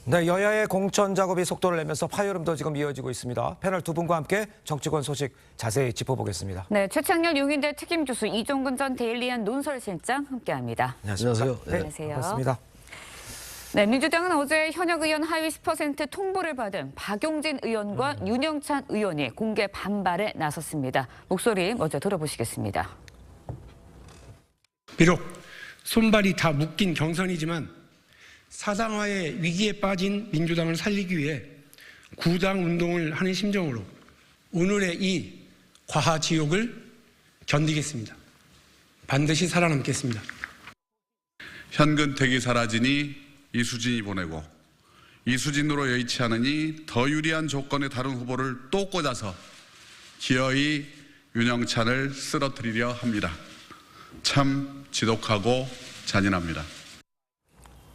네, 여야의 공천 작업이 속도를 내면서 파열음도 지금 이어지고 있습니다. 패널 두 분과 함께 정치권 소식 자세히 짚어보겠습니다. 네, 최창렬 용인대 특임교수, 이종근 전 데일리안 논설실장 함께합니다. 안녕하세요. 네, 안녕하세요. 반갑습니다. 네, 민주당은 어제 현역 의원 하위 10% 통보를 받은 박용진 의원과 윤영찬 의원이 공개 반발에 나섰습니다. 목소리 먼저 들어보시겠습니다. 비록 손발이 다 묶인 경선이지만 사당화의 위기에 빠진 민주당을 살리기 위해 구당 운동을 하는 심정으로 오늘의 이 과하지옥을 견디겠습니다. 반드시 살아남겠습니다. 현근택이 사라지니 이수진이 보내고 이수진으로 여의치 않으니 더 유리한 조건의 다른 후보를 또 꽂아서 기어이 윤영찬을 쓰러뜨리려 합니다. 참 지독하고 잔인합니다.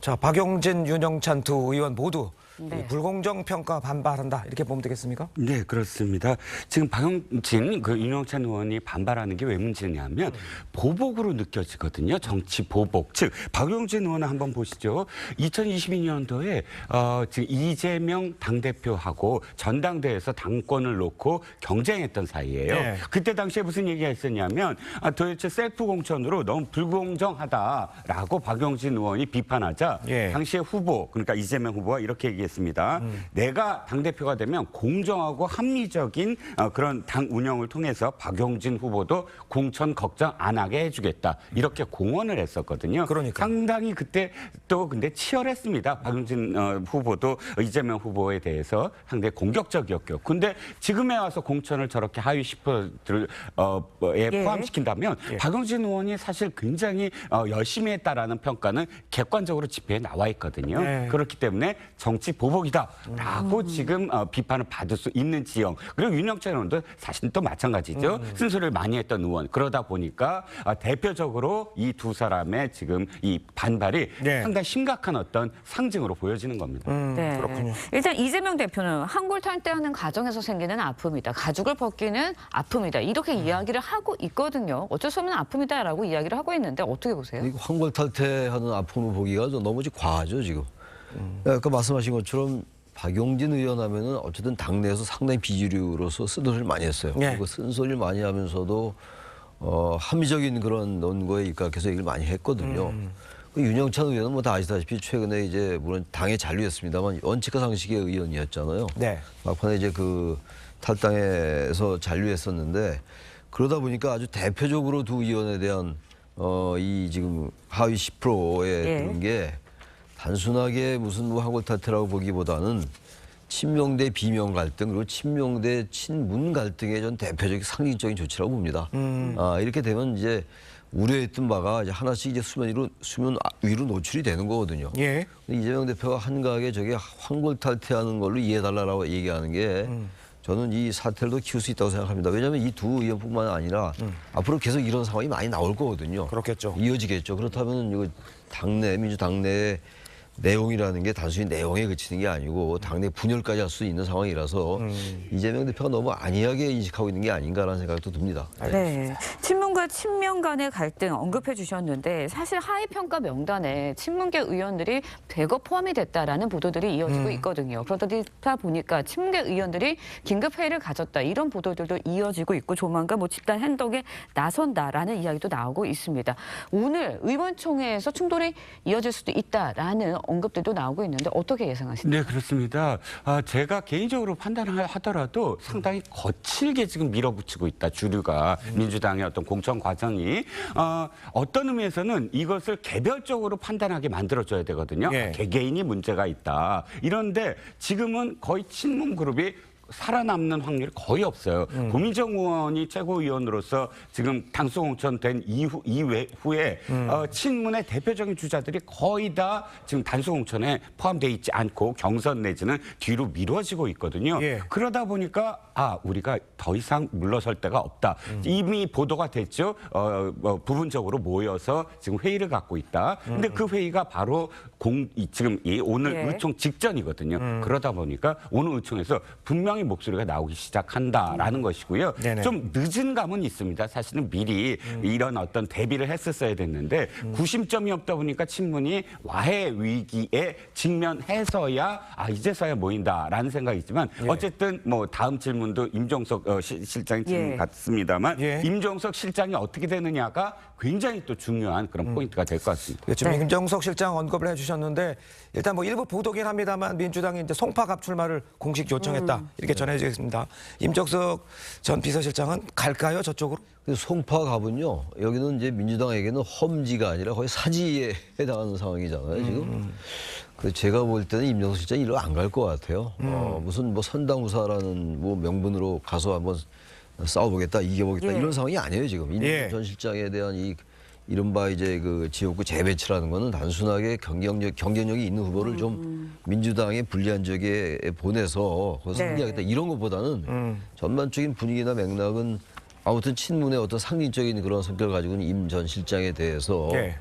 자, 박용진, 윤영찬 두 의원 모두 네. 이 불공정 평가 반발한다 이렇게 보면 되겠습니까? 네, 그렇습니다. 지금 박용진, 윤영찬 의원이 반발하는 게 왜 문제냐면 보복으로 느껴지거든요. 정치 보복. 즉 박용진 의원을 한번 보시죠. 2022년도에 지금 이재명 당대표하고 전당대회에서 당권을 놓고 경쟁했던 사이예요. 네. 그때 당시에 무슨 얘기가 있었냐면 도대체 셀프 공천으로 너무 불공정하다라고 박용진 의원이 비판하자 예. 당시에 후보, 그러니까 이재명 후보가 이렇게 얘기했습니다. 내가 당대표가 되면 공정하고 합리적인 그런 당 운영을 통해서 박용진 후보도 공천 걱정 안 하게 해주겠다. 이렇게 공언을 했었거든요. 그러니까. 상당히 그때 또 근데 치열했습니다. 박용진 후보도 이재명 후보에 대해서 상당히 공격적이었고. 근데 지금에 와서 공천을 저렇게 하위 10%를 포함시킨다면 박용진 의원이 사실 굉장히 열심히 했다라는 평가는 객관적으로 집회에 나와 있거든요. 네. 그렇기 때문에 정치 보복이다라고 지금 비판을 받을 수 있는 지형. 그리고 윤영찬 의원도 사실 또 마찬가지죠. 쓴소리를 많이 했던 의원. 그러다 보니까 대표적으로 이 두 사람의 지금 이 반발이 네. 상당히 심각한 어떤 상징으로 보여지는 겁니다. 네. 그렇군요. 일단 이재명 대표는 한골 탈퇴하는 과정에서 생기는 아픔이다. 가죽을 벗기는 아픔이다. 이렇게 이야기를 하고 있거든요. 어쩔 수 없는 아픔이다라고 이야기를 하고 있는데 어떻게 보세요? 이거 황골 탈퇴하는 아픔을 보기가 좀 너무 과하죠 지금. 아까 말씀하신 것처럼 박용진 의원 하면은 어쨌든 당내에서 상당히 비주류로서 쓴소리를 많이 했어요. 네. 그리고 쓴소리를 많이 하면서도 합리적인 그런 논거에 입각해서 얘기를 많이 했거든요. 그 윤영찬 의원은 뭐 다 아시다시피 최근에 이제 물론 당에 잔류했습니다만 원칙과 상식의 의원이었잖아요. 네. 막판에 이제 그 탈당에서 잔류했었는데 그러다 보니까 아주 대표적으로 두 의원에 대한 이 지금 하위 10%에 드는 게 단순하게 무슨 뭐 한골 탈퇴라고 보기보다는 친명 대 비명 갈등 그리고 친명 대 친문 갈등의 전 대표적인 상징적인 조치라고 봅니다. 이렇게 되면 이제 우려했던 바가 이제 하나씩 이제 수면 위로 노출이 되는 거거든요. 예. 이재명 대표가 한가하게 저게 황골 탈퇴하는 걸로 이해해달라고 얘기하는 게 저는 이 사태를 더 키울 수 있다고 생각합니다. 왜냐하면 이 두 의원뿐만 아니라 앞으로 계속 이런 상황이 많이 나올 거거든요. 그렇겠죠. 이어지겠죠. 그렇다면 이거 당내 민주당내 내용이라는 게 단순히 내용에 그치는 게 아니고 당내 분열까지 할 수 있는 상황이라서 이재명 대표가 너무 안이하게 인식하고 있는 게 아닌가라는 생각도 듭니다. 네, 친문과 친명 간의 갈등 언급해 주셨는데 사실 하위 평가 명단에 친문계 의원들이 대거 포함이 됐다라는 보도들이 이어지고 있거든요. 그러다 보니까 친문계 의원들이 긴급 회의를 가졌다 이런 보도들도 이어지고 있고 조만간 뭐 집단 행동에 나선다라는 이야기도 나오고 있습니다. 오늘 의원총회에서 충돌이 이어질 수도 있다라는 언급들도 나오고 있는데 어떻게 예상하십니까? 네, 그렇습니다. 제가 개인적으로 판단하더라도 상당히 거칠게 지금 밀어붙이고 있다. 주류가 민주당의 어떤 공천 과정이 어떤 의미에서는 이것을 개별적으로 판단하게 만들어줘야 되거든요. 예. 개개인이 문제가 있다. 이런데 지금은 거의 친문 그룹이 살아남는 확률이 거의 없어요. 고민정 의원이 최고위원으로서 지금 당수 공천된 이후에 친문의 대표적인 주자들이 거의 다 지금 단수 공천에 포함되어 있지 않고 경선 내지는 뒤로 미뤄지고 있거든요. 예. 그러다 보니까 우리가 더 이상 물러설 데가 없다. 이미 보도가 됐죠. 부분적으로 모여서 지금 회의를 갖고 있다. 근데 그 회의가 바로 지금 오늘 의총 직전이거든요. 그러다 보니까 오늘 의총에서 분명히 희망의 목소리가 나오기 시작한다라는 것이고요. 네네. 좀 늦은 감은 있습니다. 사실은 미리 이런 어떤 대비를 했었어야 됐는데 구심점이 없다 보니까 친문이 와해 위기에 직면해서야 이제서야 모인다라는 생각이 있지만 어쨌든 뭐 다음 질문도 임종석 실장의 질문 예. 같습니다만 예. 임종석 실장이 어떻게 되느냐가 굉장히 또 중요한 그런 포인트가 될 것 같습니다. 지금 네. 임종석 실장 언급을 해주셨는데 일단 뭐 일부 보도긴 합니다만 민주당이 이제 송파갑 출마를 공식 요청했다 이렇게 전해지겠습니다. 임종석 전 비서실장은 갈까요 저쪽으로? 송파갑은요, 여기는 이제 민주당에게는 험지가 아니라 거의 사지에 해당하는 상황이잖아요, 지금. 그래서 제가 볼 때는 임종석 실장이 이리로 안 갈 것 같아요. 무슨 뭐 선당무사라는 뭐 명분으로 가서 한번 싸워보겠다, 이겨보겠다 예. 이런 상황이 아니에요, 지금. 임종석 전 실장에 대한 이 이른바 이제 그 지역구 재배치라는 거는 단순하게 경쟁력이 있는 후보를 좀 민주당의 불리한 지역에 보내서 거기서 네. 승리하겠다 이런 것보다는 전반적인 분위기나 맥락은 아무튼 친문의 어떤 상징적인 그런 성격을 가지고 있는 임 전 실장에 대해서 예.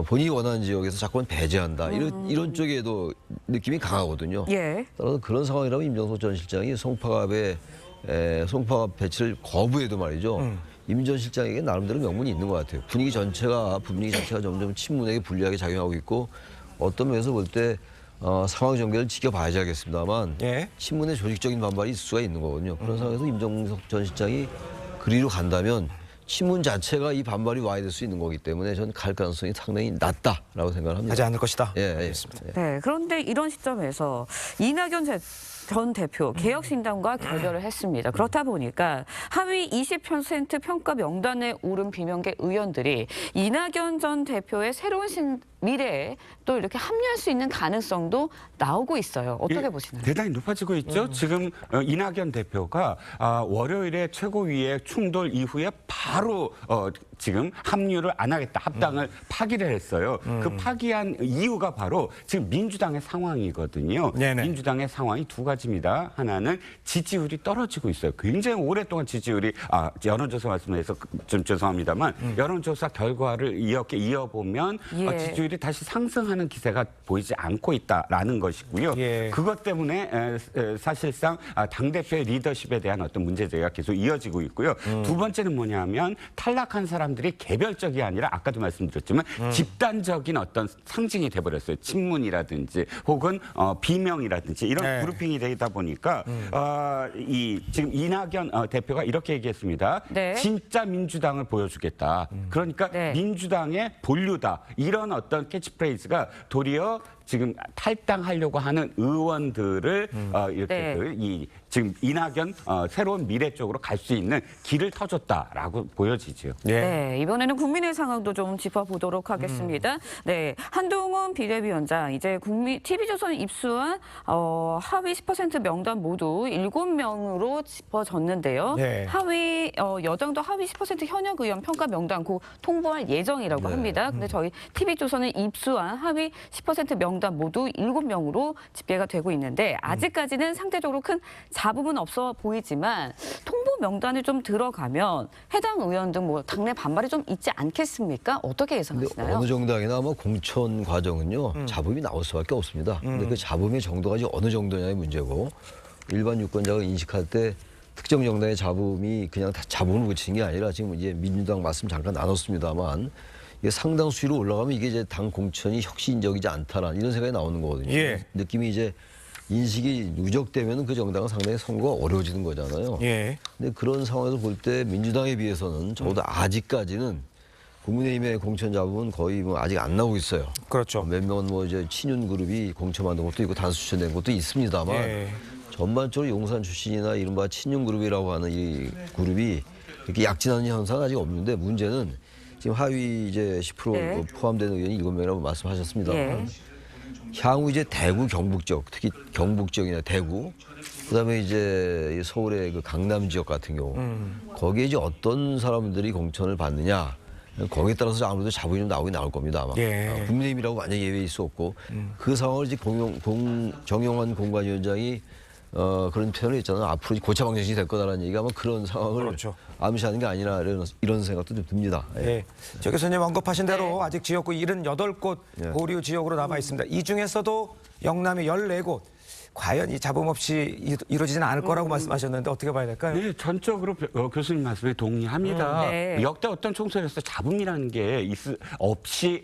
본인이 원하는 지역에서 자꾸만 배제한다 이런 쪽에도 느낌이 강하거든요. 예. 따라서 그런 상황이라면 임종석 전 실장이 송파갑 배치를 거부해도 말이죠. 임 전 실장에게 나름대로 명분이 있는 것 같아요. 분위기 자체가 점점 친문에게 불리하게 작용하고 있고 어떤 면에서 볼 때 상황 전개를 지켜봐야지 알겠습니다만 예. 친문의 조직적인 반발이 있을 수가 있는 거거든요. 그런 상황에서 임종석 전 실장이 그리로 간다면 친문 자체가 이 반발이 와야 될 수 있는 거기 때문에 저는 갈 가능성이 상당히 낮다라고 생각을 합니다. 하지 않을 것이다. 예, 예. 알겠습니다. 네, 그런데 이런 시점에서 이낙연 전 대표 개혁신당과 결별을 했습니다. 그렇다 보니까 하위 20% 평가 명단에 오른 비명계 의원들이 이낙연 전 대표의 새로운 미래에 또 이렇게 합류할 수 있는 가능성도 나오고 있어요. 어떻게 예, 보시나요? 대단히 높아지고 있죠. 지금 이낙연 대표가 월요일에 최고위의 충돌 이후에 바로 지금 합류를 안 하겠다, 합당을 파기를 했어요. 그 파기한 이유가 바로 지금 민주당의 상황이거든요. 네네. 민주당의 상황이 두 가지입니다. 하나는 지지율이 떨어지고 있어요. 굉장히 오랫동안 지지율이 여론조사 말씀해서 좀 죄송합니다만 여론조사 결과를 이렇게 이어보면 예. 지지율이 다시 상승하는 기세가 보이지 않고 있다라는 것이고요. 예. 그것 때문에 사실상 당대표의 리더십에 대한 어떤 문제제기가 계속 이어지고 있고요. 두 번째는 뭐냐면 탈락한 사람들이 개별적이 아니라 아까도 말씀드렸지만 집단적인 어떤 상징이 돼버렸어요. 친문이라든지 혹은 비명이라든지 이런 네. 그룹핑이 되다 보니까 지금 이낙연 대표가 이렇게 얘기했습니다. 네. 진짜 민주당을 보여주겠다. 그러니까 네. 민주당의 본류다. 이런 어떤 캐치프레이즈가 도리어 지금 탈당하려고 하는 의원들을 이렇게 네. 지금 이낙연 새로운 미래 쪽으로 갈 수 있는 길을 터줬다라고 보여지죠. 예. 네, 이번에는 국민의 상황도 좀 짚어보도록 하겠습니다. 네, 한동훈 비대위원장 이제 TV조선 입수한 하위 10% 명단 모두 7명으로 짚어졌는데요. 네. 여당도 하위 10% 현역 의원 평가 명단 곧 통보할 예정이라고 합니다. 근데 저희 TV조선은 입수한 하위 10% 명단 모두 7명으로 집계가 되고 있는데 아직까지는 상대적으로 큰 잡음은 없어 보이지만 통보 명단에 좀 들어가면 해당 의원 등 뭐 당내 반발이 좀 있지 않겠습니까? 어떻게 근데 예상하시나요? 어느 정당이나 아마 공천 과정은요 잡음이 나올 수밖에 없습니다. 근데 그 잡음의 정도가 이제 어느 정도냐의 문제고 일반 유권자가 인식할 때 특정 정당의 잡음이 그냥 다 잡음을 붙이는 게 아니라 지금 이제 민주당 말씀 잠깐 나눴습니다만 이게 상당 수위로 올라가면 이게 이제 당 공천이 혁신적이지 않다라는 이런 생각이 나오는 거거든요. 예. 느낌이 이제 인식이 누적되면 그 정당은 상당히 선거가 어려워지는 거잖아요. 예. 근데 그런 상황에서 볼 때 민주당에 비해서는 적어도 아직까지는 국민의힘의 공천 잡음은 거의 뭐 아직 안 나오고 있어요. 그렇죠. 몇 명은 뭐 이제 친윤 그룹이 공천 만든 것도 있고 단수 추천된 것도 있습니다만 예. 전반적으로 용산 출신이나 이른바 친윤 그룹이라고 하는 이 그룹이 이렇게 약진하는 현상은 아직 없는데 문제는 지금 하위 이제 10% 네. 포함된 의원이 7명이라고 말씀하셨습니다만 예. 향후 이제 대구 경북 지역, 특히 경북 지역이나 대구, 그다음에 이제 서울의 그 강남 지역 같은 경우 거기에 이제 어떤 사람들이 공천을 받느냐 거기에 따라서 아무래도 자본이 좀 나오긴 나올 겁니다 아마. 예. 국민의힘이라고 완전 예외일 수 없고 그 상황을 이제 정용환 공관위원장이 그런 표현을 했잖아요. 앞으로 고차 방정식이 될 거다라는 얘기가 아마 그런 상황을 그렇죠. 암시하는 게 아니라 이런 생각도 좀 듭니다. 예. 예. 저 교수님 언급하신 대로 아직 지역구 78곳 예. 보류 지역으로 남아 있습니다. 이 중에서도 영남이 14곳. 과연 이 잡음 없이 이루어지지는 않을 거라고 말씀하셨는데 어떻게 봐야 될까요? 네, 전적으로 교수님 말씀에 동의합니다. 네. 역대 어떤 총선에서 잡음이라는 게 없이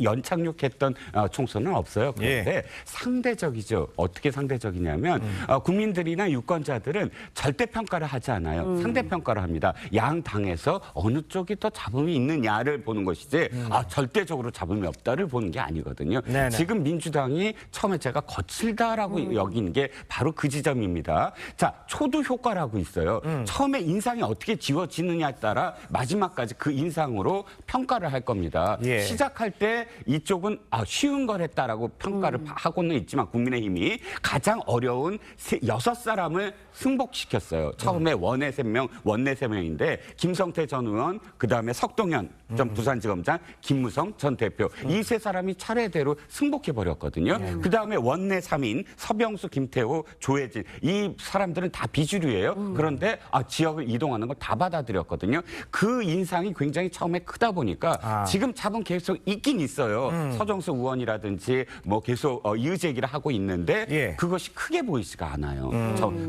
연착륙했던 총선은 없어요. 그런데 상대적이죠. 어떻게 상대적이냐면 국민들이나 유권자들은 절대평가를 하지 않아요. 상대평가를 합니다. 양 당에서 어느 쪽이 더 잡음이 있느냐를 보는 것이지 절대적으로 잡음이 없다를 보는 게 아니거든요. 네네. 지금 민주당이 처음에 제가 거칠다라고 여긴 게 바로 그 지점입니다. 자, 초두 효과라고 있어요. 처음에 인상이 어떻게 지워지느냐에 따라 마지막까지 그 인상으로 평가를 할 겁니다. 예. 시작할 때 이쪽은 쉬운 걸 했다라고 평가를 하고는 있지만 국민의힘이 가장 어려운 6사람을 승복시켰어요. 처음에 원내 3명인데 김성태 전 의원, 그다음에 석동현 전 부산지검장, 김무성 전 대표 이 세 사람이 차례대로 승복해버렸거든요. 그다음에 원내 3인 서병수, 김태호, 조혜진 이 사람들은 다 비주류예요. 그런데 지역을 이동하는 걸 다 받아들였거든요. 그 인상이 굉장히 처음에 크다 보니까 지금 잡은 계속 있긴 있어요. 서정수 의원이라든지 뭐 계속 이의제기를 하고 있는데 예. 그것이 크게 보이지가 않아요.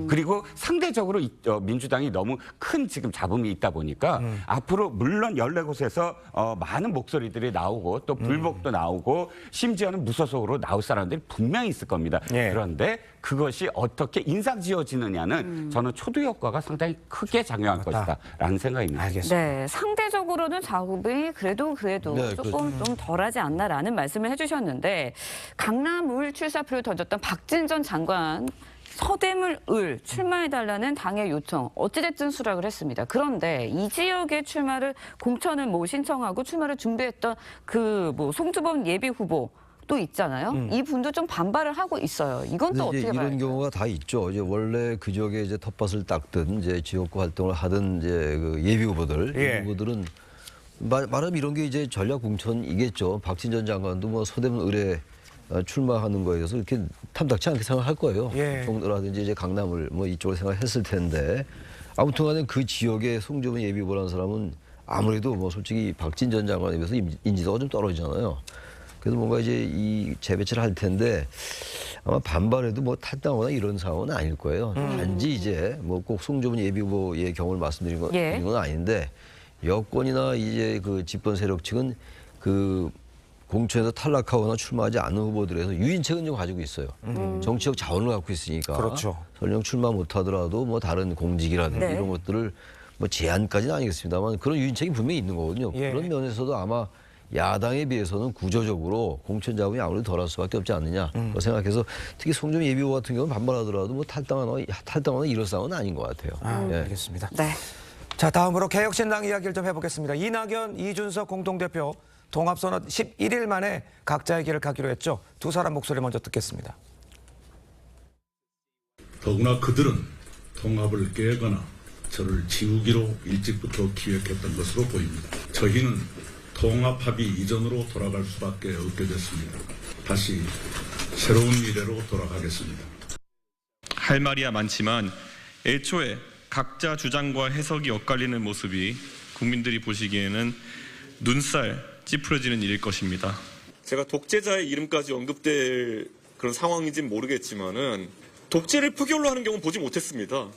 그리고 상대적으로 민주당이 너무 큰 지금 잡음이 있다 보니까 앞으로 물론 14곳에서 많은 목소리들이 나오고 또 불복도 나오고 심지어는 무소속으로 나올 사람들이 분명히 있을 겁니다. 예. 그런데 그것이 어떻게 인상 지어지느냐는 저는 초두 효과가 상당히 크게 작용할 것이다라는 생각입니다. 알겠습니다. 네, 상대적으로는 잡음이 그래도 네, 조금 좀 덜하지 않나라는 말씀을 해주셨는데 강남 을 출사표를 던졌던 박진 전 장관 서대문 을 출마해달라는 당의 요청 어찌됐든 수락을 했습니다. 그런데 이 지역의 출마를 공천을 신청하고 출마를 준비했던 그 송주범 예비 후보 또 있잖아요. 이 분도 좀 반발을 하고 있어요. 이건 또 어떻게 봐요? 이런 경우가 다 있죠. 이제 원래 그 지역에 이제 텃밭을 닦든 이제 지역구 활동을 하든 이제 그 예비 후보들, 예. 후보들은 말하면 이런 게 이제 전략 공천이겠죠. 박진 전 장관도 뭐 서대문 을에 출마하는 거에 대해서 이렇게 탐탁치 않게 생각할 거예요. 예. 종로라든지 이제 강남을 뭐 이쪽으로 생각했을 텐데 아무튼간에 그 지역의 송주범 예비 후보라는 사람은 아무래도 뭐 솔직히 박진 전 장관에 비해서 인지도가 좀 떨어지잖아요. 그래서 뭔가 이제 이 재배치를 할 텐데 아마 반발해도 뭐 탈당하거나 이런 상황은 아닐 거예요. 단지 이제 뭐 꼭 송주범 예비 후보의 경우를 말씀드린 건 아닌데 여권이나 이제 그 집권 세력 측은 그 공천에서 탈락하거나 출마하지 않는 후보들에서 유인책은 좀 가지고 있어요. 정치적 자원을 갖고 있으니까. 그렇죠. 설령 출마 못하더라도 뭐 다른 공직이라든지 네. 이런 것들을 뭐 제한까지는 아니겠습니다만 그런 유인책이 분명히 있는 거거든요. 예. 그런 면에서도 아마 야당에 비해서는 구조적으로 공천 자금이 아무래도 덜할 수밖에 없지 않느냐 생각해서 특히 송주범 예비 후보 같은 경우는 반발하더라도 뭐 탈당하거나 이런 상황은 아닌 것 같아요. 예. 알겠습니다. 네. 자, 다음으로 개혁신당 이야기를 좀 해보겠습니다. 이낙연, 이준석 공동대표 통합선언 11일 만에 각자의 길을 가기로 했죠. 두 사람 목소리 먼저 듣겠습니다. 더구나 그들은 통합을 깨거나 저를 지우기로 일찍부터 기획했던 것으로 보입니다. 저희는 통합 합의 이전으로 돌아갈 수밖에 없게 됐습니다. 다시 새로운 미래로 돌아가겠습니다. 할 말이야 많지만 애초에 각자 주장과 해석이 엇갈리는 모습이 국민들이 보시기에는 눈살 찌푸려지는 일일 것입니다. 제가 독재자의 이름까지 언급될 그런 상황인지는 모르겠지만은 독재를 표결로 하는 경우는 보지 못했습니다.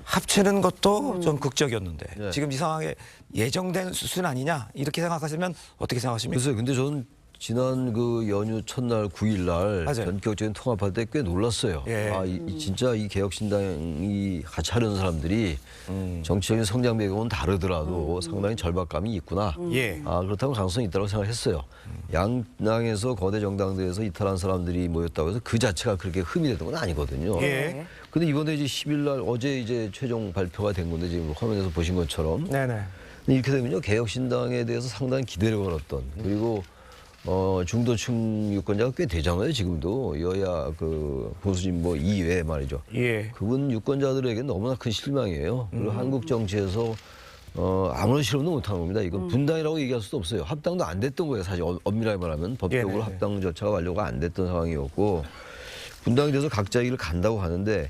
합치는 것도 좀 극적이었는데 네. 지금 이 상황에 예정된 수순 아니냐 이렇게 생각하시면 어떻게 생각하십니까? 글쎄요. 근데 저는 지난 그 연휴 첫날 9일날 맞아요. 전격적인 통합할 때 꽤 놀랐어요. 예. 진짜 이 개혁신당이 같이 하려는 사람들이 정치적인 성장 배경은 다르더라도 상당히 절박감이 있구나. 예. 그렇다고 가능성이 있다고 생각했어요. 양당에서 거대 정당들에서 이탈한 사람들이 모였다고 해서 그 자체가 그렇게 흠이 됐던 건 아니거든요. 예. 근데 이번에 이제 10일날 어제 이제 최종 발표가 된 건데 지금 화면에서 보신 것처럼 네네. 이렇게 되면요 개혁신당에 대해서 상당히 기대를 걸었던 그리고 중도층 유권자가 꽤 되잖아요 지금도 여야 그 보수진보 이외에 말이죠. 예. 그분 유권자들에게 너무나 큰 실망이에요. 그리고 한국 정치에서 아무런 실험도 못한 겁니다. 이건 분당이라고 얘기할 수도 없어요. 합당도 안 됐던 거예요. 사실 엄밀하게 말하면 법적으로 네네. 합당 절차가 완료가 안 됐던 상황이었고 분당이 돼서 각자의 길을 간다고 하는데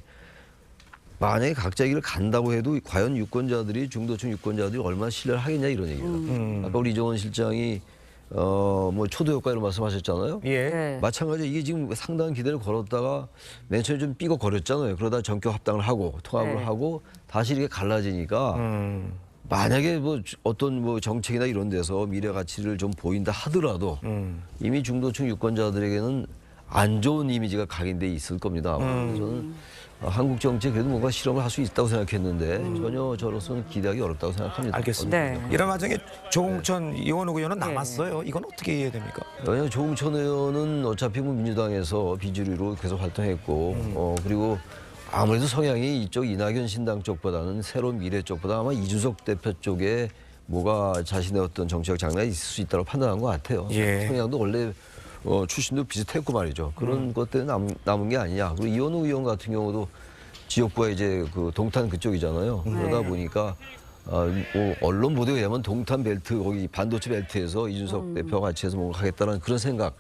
만약에 각자의 길을 간다고 해도 과연 유권자들이 중도층 유권자들이 얼마나 신뢰를 하겠냐 이런 얘기예요. 아까 우리 이정원 실장이 뭐 초도 효과 이런 말씀하셨잖아요. 예. 네. 마찬가지로 이게 지금 상당한 기대를 걸었다가 맨 처음에 좀 삐걱거렸잖아요. 그러다 전격 합당을 하고 통합을 네. 하고 다시 이렇게 갈라지니까 만약에 뭐 어떤 뭐 정책이나 이런 데서 미래 가치를 좀 보인다 하더라도 이미 중도층 유권자들에게는 안 좋은 이미지가 각인돼 있을 겁니다. 아마. 저는 한국 정치에 그래도 뭔가 실험을 할 수 있다고 생각했는데 전혀 저로서는 기대하기 어렵다고 생각합니다. 알겠습니다. 네. 이런 와중에 조홍천 이원욱 의원은 남았어요. 이건 어떻게 이해됩니까? 왜냐하면 조홍천 의원은 어차피 뭐 민주당에서 비주류로 계속 활동했고 그리고 아무래도 성향이 이쪽 이낙연 신당 쪽보다는 새로운 미래 쪽보다 아마 이준석 대표 쪽에 뭐가 자신의 어떤 정치적 장난이 있을 수 있다고 판단한 것 같아요. 예. 성향도 원래 출신도 비슷했고 말이죠. 그런 것 때문에 남은 게 아니냐. 그리고 이원우 의원 같은 경우도 지역구가 이제 그 동탄 그쪽이잖아요. 그러다 보니까 뭐 언론 보도에 의하면 동탄 벨트 거기 반도체 벨트에서 이준석 대표와 같이 해서 뭔가 하겠다는 그런 생각.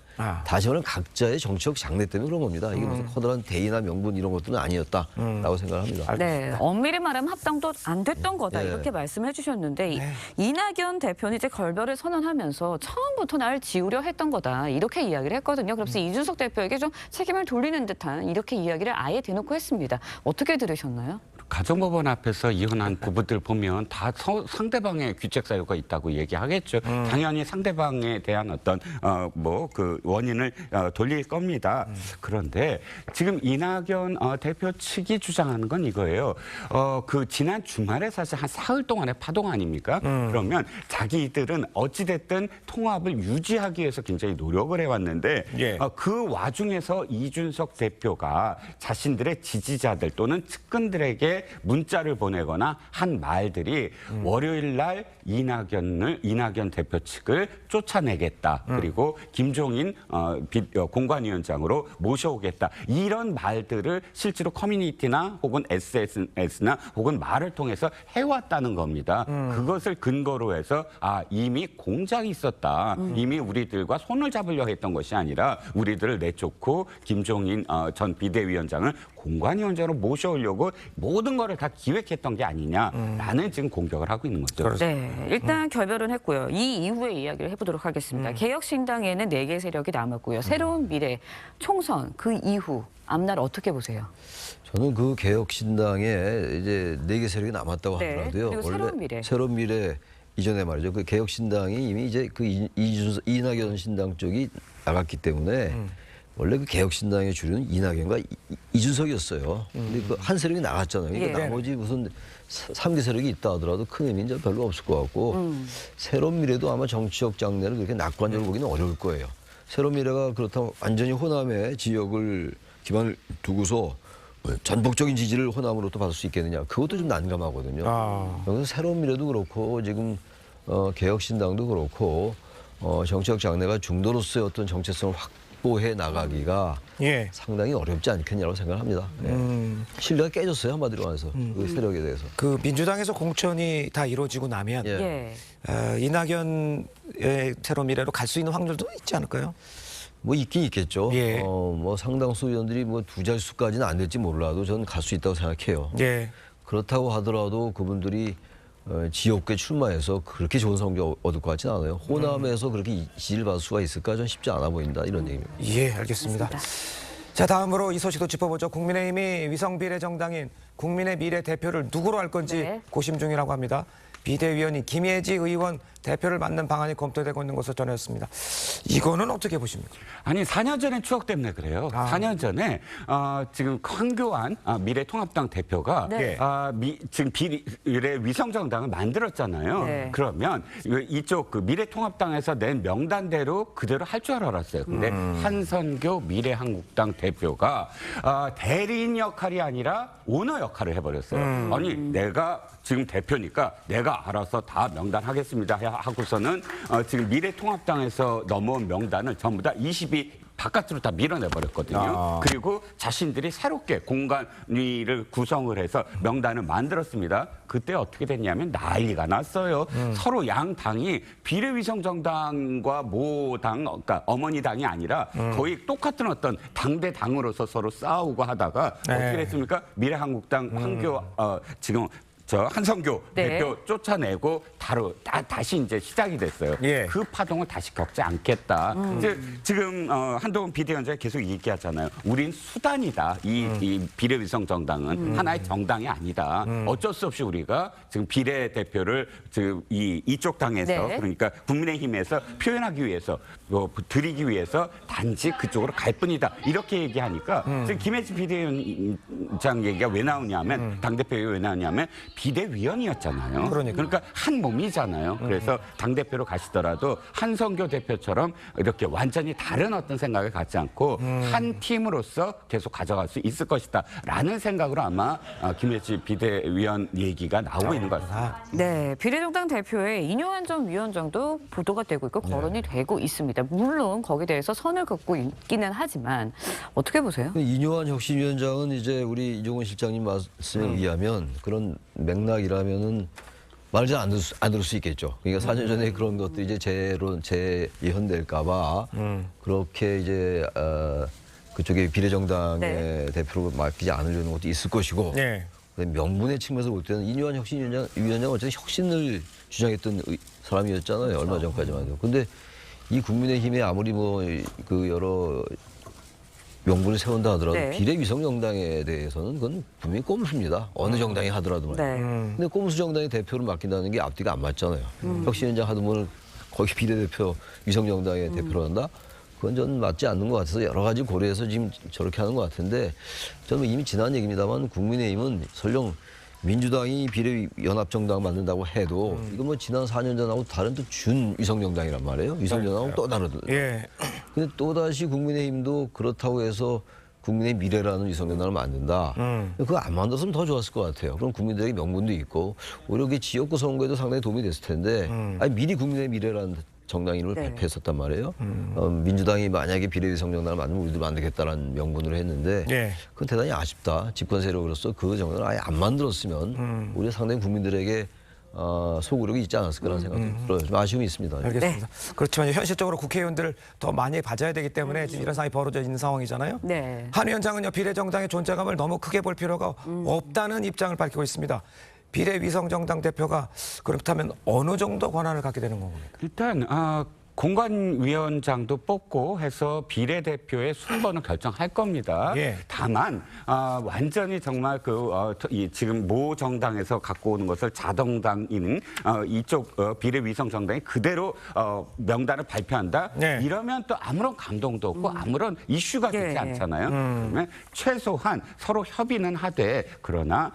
다시 말하면 각자의 정치적 장래 때문에 그런 겁니다. 이게 무슨 커다란 대의나 명분 이런 것들은 아니었다라고 생각합니다. 네, 엄밀히 말하면 합당도 안 됐던 거다 네. 이렇게 말씀해 주셨는데 이낙연 대표는 이제 결별을 선언하면서 처음부터 날 지우려 했던 거다 이렇게 이야기를 했거든요. 그래서 이준석 대표에게 좀 책임을 돌리는 듯한 이렇게 이야기를 아예 대놓고 했습니다. 어떻게 들으셨나요? 가정법원 앞에서 이혼한 부부들 보면 다 상대방의 귀책 사유가 있다고 얘기하겠죠. 당연히 상대방에 대한 어떤 뭐 그 원인을 돌릴 겁니다. 그런데 지금 이낙연 대표 측이 주장하는 건 이거예요. 그 지난 주말에 사실 한 사흘 동안의 파동 아닙니까? 그러면 자기들은 어찌됐든 통합을 유지하기 위해서 굉장히 노력을 해왔는데 예. 그 와중에서 이준석 대표가 자신들의 지지자들 또는 측근들에게 문자를 보내거나 한 말들이 월요일 날 이낙연 대표 측을 쫓아내겠다. 그리고 김종인 공관위원장으로 모셔오겠다. 이런 말들을 실제로 커뮤니티나 혹은 SNS나 혹은 말을 통해서 해왔다는 겁니다. 그것을 근거로 해서 이미 공작이 있었다. 이미 우리들과 손을 잡으려 했던 것이 아니라 우리들을 내쫓고 김종인 전 비대위원장을 공관위원장으로 모셔오려고 모든 거를 다 기획했던 게 아니냐라는 지금 공격을 하고 있는 거죠. 네, 일단 결별은 했고요. 이 이후의 이야기를 해보도록 하겠습니다. 개혁신당에는 4개 세력이 남았고요. 새로운 미래, 총선 그 이후 앞날 어떻게 보세요? 저는 그 개혁신당에 이제 4개 세력이 남았다고 네, 하더라도요. 그리고 새로운 미래 이전에 말이죠. 그 개혁신당이 이미 이제 그 이낙연 신당 쪽이 나갔기 때문에 원래 그 개혁신당의 주류는 이낙연과 이준석이었어요. 근데 그 한 세력이 나갔잖아요. 그러니까 예. 나머지 무슨 3개 세력이 있다 하더라도 큰 의미는 별로 없을 것 같고 새로운 미래도 아마 정치적 장래를 그렇게 낙관적으로 보기는 어려울 거예요. 새로운 미래가 그렇다면 완전히 호남의 지역을 기반을 두고서 전폭적인 지지를 호남으로부터 받을 수 있겠느냐. 그것도 좀 난감하거든요. 그래서 새로운 미래도 그렇고 지금 개혁신당도 그렇고 정치적 장래가 중도로서의 어떤 정체성을 확보해 나가기가 상당히 어렵지 않겠냐고 생각합니다. 신뢰가 깨졌어요. 한마디로 말해서 그 세력에 대해서. 그 민주당에서 공천이 다 이루어지고 나면 예. 이낙연의 새로운 미래로 갈 수 있는 확률도 있지 않을까요? 뭐 있긴 있겠죠. 예. 뭐 상당수 의원들이 뭐 2자릿수까지는 안 될지 몰라도 저는 갈 수 있다고 생각해요. 예. 그렇다고 하더라도 그분들이 지역구에 출마해서 그렇게 좋은 성적 얻을 것 같지는 않아요. 호남에서 그렇게 지지를 받을 수가 있을까 전 쉽지 않아 보인다 이런 얘기입니다. 예, 알겠습니다. 자, 다음으로 이 소식도 짚어보죠. 국민의힘이 위성비례정당인 국민의 미래 대표를 누구로 할 건지 고심 중이라고 합니다. 비대위원이 김예지 의원 대표를 맡는 방안이 검토되고 있는 것으로 전해졌습니다. 이거는 어떻게 보십니까? 아니 4년 전의 추억 때문에 그래요. 4년 전에 지금 황교안 미래통합당 대표가 지금 비례 위성정당을 만들었잖아요. 네. 그러면 이쪽 그 미래통합당에서 낸 명단대로 그대로 할 줄 알았어요. 근데 한선교 미래한국당 대표가 대리인 역할이 아니라 오너 역할을 해버렸어요. 아니 내가 지금 대표니까 내가 알아서 다 명단하겠습니다 하고서는 지금 미래통합당에서 넘어온 명단을 전부 다 20이 바깥으로 다 밀어내버렸거든요. 그리고 자신들이 새롭게 공관위를 구성을 해서 명단을 만들었습니다. 그때 어떻게 됐냐면 난리가 났어요. 서로 양 당이 비례위성정당과 모당, 그러니까 어머니 당이 아니라 거의 똑같은 어떤 당대 당으로서 서로 싸우고 하다가 어떻게 됐습니까? 미래한국당 지금 저 한성교 네. 대표 쫓아내고 다시 이제 시작이 됐어요. 예. 그 파동을 다시 겪지 않겠다. 지금 한동훈 비대위원장이 계속 얘기하잖아요. 우린 수단이다. 이 비례위성 정당은 하나의 정당이 아니다. 어쩔 수 없이 우리가 지금 비례대표를 지금 이쪽 당에서 네. 그러니까 국민의힘에서 표현하기 위해서 드리기 위해서 단지 그쪽으로 갈 뿐이다. 이렇게 얘기하니까 지금 김혜지 비대위원장 얘기가 왜 나오냐면 당대표 얘기가 왜 나오냐면 비대위원이었잖아요. 그러니까 한 몸이잖아요. 그래서 당대표로 가시더라도 한성교 대표처럼 이렇게 완전히 다른 어떤 생각을 갖지 않고 한 팀으로서 계속 가져갈 수 있을 것이다. 라는 생각으로 아마 김혜지 비대위원 얘기가 나오고 있는 것 같습니다. 네, 비례정당 대표의 이뇨한 전 위원장도 보도가 되고 있고 거론이 되고 있습니다. 물론 거기에 대해서 선을 긋고 있기는 하지만 어떻게 보세요? 이뇨한 혁신위원장은 이제 우리 이종훈 실장님 말씀에 의하면 그런 맥락이라면은 말을 잘 안 들을 수 있겠죠. 그러니까 4년 전에 그런 것도 이제 재예현될까봐 그렇게 이제 그쪽에 비례정당의 네. 대표로 맡기지 않으려는 것도 있을 것이고 예. 명분의 측면에서 볼 때는 이뇨한 혁신위원장은 어쨌든 혁신을 주장했던 사람이었잖아요. 얼마 전까지만 해도. 근데 이 국민의힘에 아무리 그 여러 명분을 세운다 하더라도 네. 비례위성정당에 대해서는 그건 분명히 꼼수입니다. 어느 정당이 하더라도 말이에요. 네. 근데 꼼수 정당의 대표를 맡긴다는 게 앞뒤가 안 맞잖아요. 혁신위원장 하드면 거기 비례대표 위성정당의 대표로 한다? 그건 저는 맞지 않는 것 같아서 여러 가지 고려해서 지금 저렇게 하는 것 같은데 저는 이미 지난 얘기입니다만 국민의힘은 설령 민주당이 비례연합정당 만든다고 해도 이거 뭐 지난 4년 전하고 다른 또 준위성정당이란 말이에요. 위성정당은 또 다르더라고요. 예. 근데 또다시 국민의힘도 그렇다고 해서 국민의 미래라는 위성정당을 만든다. 그거 안 만들었으면 더 좋았을 것 같아요. 그럼 국민들에게 명분도 있고 오히려 그게 지역구 선거에도 상당히 도움이 됐을 텐데 아니, 미리 국민의 미래라는 정당 이름을 네. 발표했었단 말이에요. 민주당이 만약에 비례위성정당을 만들면 우리도 만들겠다라는 명분으로 했는데 예. 그건 대단히 아쉽다. 집권 세력으로서 그 정당을 아예 안 만들었으면 우리가 상당히 국민들에게 소구력이 있지 않았을 거라는 생각도 들어요. 좀 아쉬움이 있습니다. 알겠습니다. 그렇지만 현실적으로 국회의원들을 더 많이 봐줘야 되기 때문에 지금 이런 상황이 벌어져 있는 상황이잖아요. 네. 한 위원장은요, 비례정당의 존재감을 너무 크게 볼 필요가 없다는 입장을 밝히고 있습니다. 비례위성정당 대표가 그렇다면 어느 정도 권한을 갖게 되는 겁니까? 일단 공관위원장도 뽑고 해서 비례대표의 순번을 결정할 겁니다. 예. 다만 완전히 정말 지금 모 정당에서 갖고 오는 것을 자정당인 이쪽 비례위성정당이 그대로 명단을 발표한다. 네. 이러면 또 아무런 감동도 없고 아무런 이슈가 되지 예. 않잖아요. 그러면 최소한 서로 협의는 하되 그러나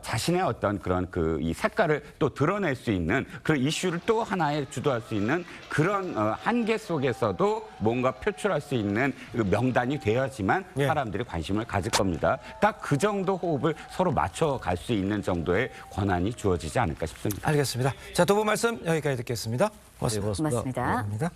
자신의 어떤 그런 이 색깔을 또 드러낼 수 있는 그런 이슈를 또 하나에 주도할 수 있는 그런 한계 속에서도 뭔가 표출할 수 있는 명단이 되어야지만 예. 사람들이 관심을 가질 겁니다. 딱 그 정도 호흡을 서로 맞춰갈 수 있는 정도의 권한이 주어지지 않을까 싶습니다. 알겠습니다. 자, 두 분 말씀 여기까지 듣겠습니다. 고맙습니다. 네, 고맙습니다. 고맙습니다. 감사합니다.